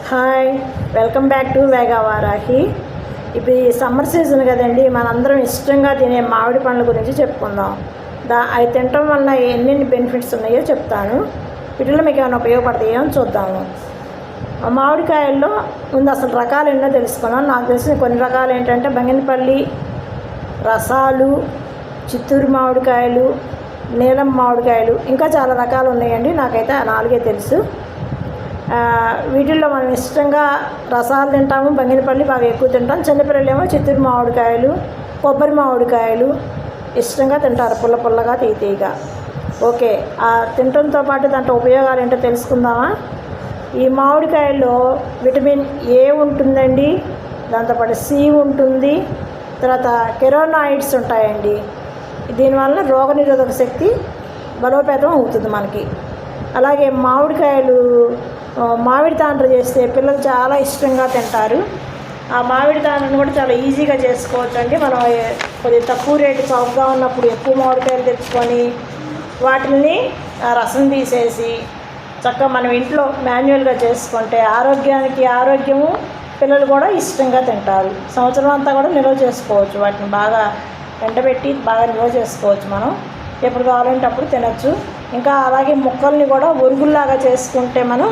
Hi, welcome back to వేగా వారాహి. ఇప్పుడు ఈ summer season కదండి, మనందరం ఇష్టంగా తినే మామిడి పండ్ల గురించి చెప్పుకుందాం. అవి తినటం వలన ఎన్నెన్ని బెనిఫిట్స్ ఉన్నాయో చెప్తాను. వీటిలో మీకు ఏమైనా ఉపయోగపడతాయో అని చూద్దాము. మామిడికాయల్లో ముందు అసలు రకాలు ఎన్నో తెలుసుకున్నాం. నాకు తెలిసిన కొన్ని రకాలు ఏంటంటే బంగినపల్లి, రసాలు, చిత్తూరు మామిడికాయలు, నీలం మామిడికాయలు, ఇంకా చాలా రకాలు ఉన్నాయండి. నాకైతే ఆ నాలుగే తెలుసు. వీటిల్లో మనం ఇష్టంగా రసాలు తింటాము. బంగినపల్లి బాగా ఎక్కువ తింటాం. చిన్నపిల్లలు ఏమో చిత్తూరు మామిడికాయలు, కొబ్బరి మామిడికాయలు ఇష్టంగా తింటారు, పుల్ల పుల్లగా తీయగా. ఓకే, ఆ తినడంతో పాటు దాంట్లో ఉపయోగాలు ఏంటో తెలుసుకుందామా. ఈ మామిడికాయల్లో విటమిన్ ఏ ఉంటుందండి, దాంతోపాటు సి ఉంటుంది, తర్వాత కెరోనాయిడ్స్ ఉంటాయండి. దీనివల్ల రోగనిరోధక శక్తి బలోపేతం అవుతుంది మనకి. అలాగే మామిడికాయలు మామిడి తాండ్ర చేస్తే పిల్లలు చాలా ఇష్టంగా తింటారు. ఆ మామిడి తాండ్రను కూడా చాలా ఈజీగా చేసుకోవచ్చు అండి. మనం కొద్దిగా తక్కువ రేటు చౌకగా ఉన్నప్పుడు ఎక్కువ మామిడికాయలు తెచ్చుకొని వాటిని రసం తీసేసి చక్కగా మనం ఇంట్లో మాన్యువల్గా చేసుకుంటే ఆరోగ్యానికి ఆరోగ్యము, పిల్లలు కూడా ఇష్టంగా తింటారు. సంవత్సరం అంతా కూడా నిల్వ చేసుకోవచ్చు. వాటిని బాగా ఎండబెట్టి బాగా నిల్వ చేసుకోవచ్చు. మనం ఎప్పుడు కావాలంటే అప్పుడు తినచ్చు. ఇంకా అలాగే ముక్కల్ని కూడా ఒరుగుల్లాగా చేసుకుంటే మనం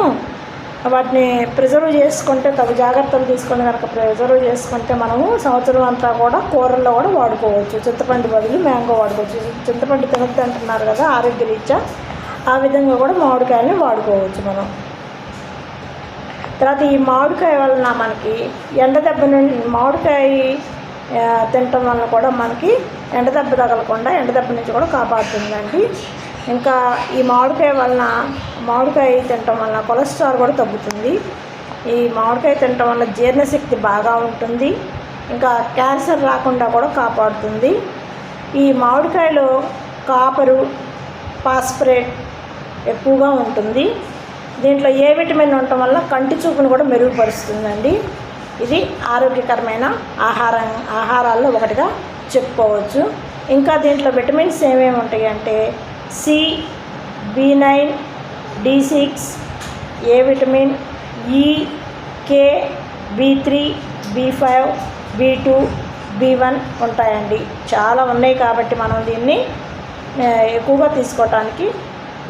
వాటిని ప్రిజర్వ్ చేసుకుంటే, తగు జాగ్రత్తలు తీసుకొని కనుక ప్రిజర్వ్ చేసుకుంటే మనము సంవత్సరం అంతా కూడా కూరల్లో కూడా వాడుకోవచ్చు. చింతపండు బదులు మ్యాంగో వాడుకోవచ్చు. చింతపండు తినద్దు అంటున్నారు కదా ఆరోగ్య రీత్యా, ఆ విధంగా కూడా మామిడికాయలని వాడుకోవచ్చు మనం. తర్వాత ఈ మామిడికాయ వలన మనకి ఎండదెబ్బ నుండి, మామిడికాయ తినటం వలన కూడా మనకి ఎండదెబ్బ తగలకుండా ఎండదెబ్బ నుంచి కూడా కాపాడుతుందండి. ఇంకా ఈ మామిడికాయ తినటం వలన కొలెస్ట్రాల్ కూడా తగ్గుతుంది. ఈ మామిడికాయ తినటం వల్ల జీర్ణశక్తి బాగా ఉంటుంది. ఇంకా క్యాన్సర్ రాకుండా కూడా కాపాడుతుంది. ఈ మామిడికాయలో కాపరు, ఫాస్ఫరేట్ ఎక్కువగా ఉంటుంది. దీంట్లో ఏ విటమిన్ ఉండటం వల్ల కంటి చూపును కూడా మెరుగుపరుస్తుందండి. ఇది ఆరోగ్యకరమైన ఆహారాల్లో ఒకటిగా చెప్పుకోవచ్చు. ఇంకా దీంట్లో విటమిన్స్ ఏమేమి ఉంటాయి అంటే సి, B9, D6, ఏ విటమిన్, ఈ, కే, B3, B5, B2, B1 ఉంటాయండి. చాలా ఉన్నాయి కాబట్టి మనం దీన్ని ఎక్కువగా తీసుకోవటానికి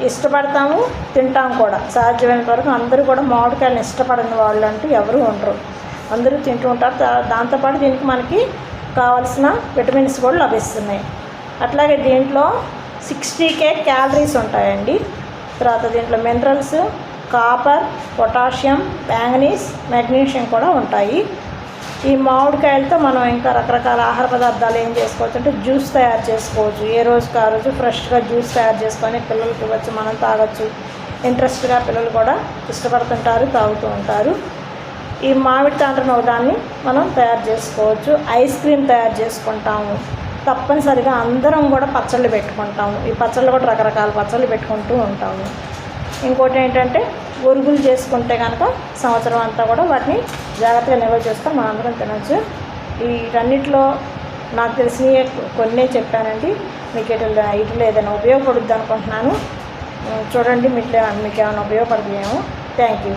ఇష్టపడతాము, తింటాము కూడా. సాధ్యమైనంత వరకు అందరూ కూడా మామిడికాయలను ఇష్టపడని వాళ్ళు అంటూ ఎవరు ఉండరు, అందరూ తింటూ ఉంటారు. దాంతోపాటు దీనికి మనకి కావాల్సిన విటమిన్స్ కూడా లభిస్తున్నాయి. అట్లాగే దీంట్లో 60K క్యాలరీస్ ఉంటాయండి. తర్వాత దీంట్లో minerals, copper, potassium, manganese, magnesium కూడా ఉంటాయి. ఈ మామిడికాయలతో మనం ఇంకా రకరకాల ఆహార పదార్థాలు ఏం చేసుకోవచ్చు అంటే జ్యూస్ తయారు చేసుకోవచ్చు. ఏ రోజుకి ఆ రోజు ఫ్రెష్గా జ్యూస్ తయారు చేసుకొని పిల్లలకి ఇవ్వచ్చు, మనం తాగొచ్చు. ఇంట్రెస్ట్గా పిల్లలు కూడా ఇష్టపడుతుంటారు, తాగుతూ ఉంటారు. ఈ మామిడి తాండ్రను ఒకదాన్ని మనం తయారు చేసుకోవచ్చు. ఐస్ క్రీమ్ తయారు చేసుకుంటాము. తప్పనిసరిగా అందరం కూడా పచ్చళ్ళు పెట్టుకుంటాము. ఈ పచ్చళ్ళు కూడా రకరకాల పచ్చళ్ళు పెట్టుకుంటూ ఉంటాము. ఇంకోటి ఏంటంటే ఒరుగులు చేసుకుంటే కనుక సంవత్సరం అంతా కూడా వాటిని జాగ్రత్తగా నిల్వ చేసుకొని మనం అందరం తినచ్చు. వీటన్నిటిలో నాకు తెలిసినవి కొన్నే చెప్పానండి. మీకు వీటిలో ఏదైనా ఉపయోగపడుద్ది అనుకుంటున్నాను. చూడండి, మీకు ఏమైనా ఉపయోగపడుతుందేమో. Thank you.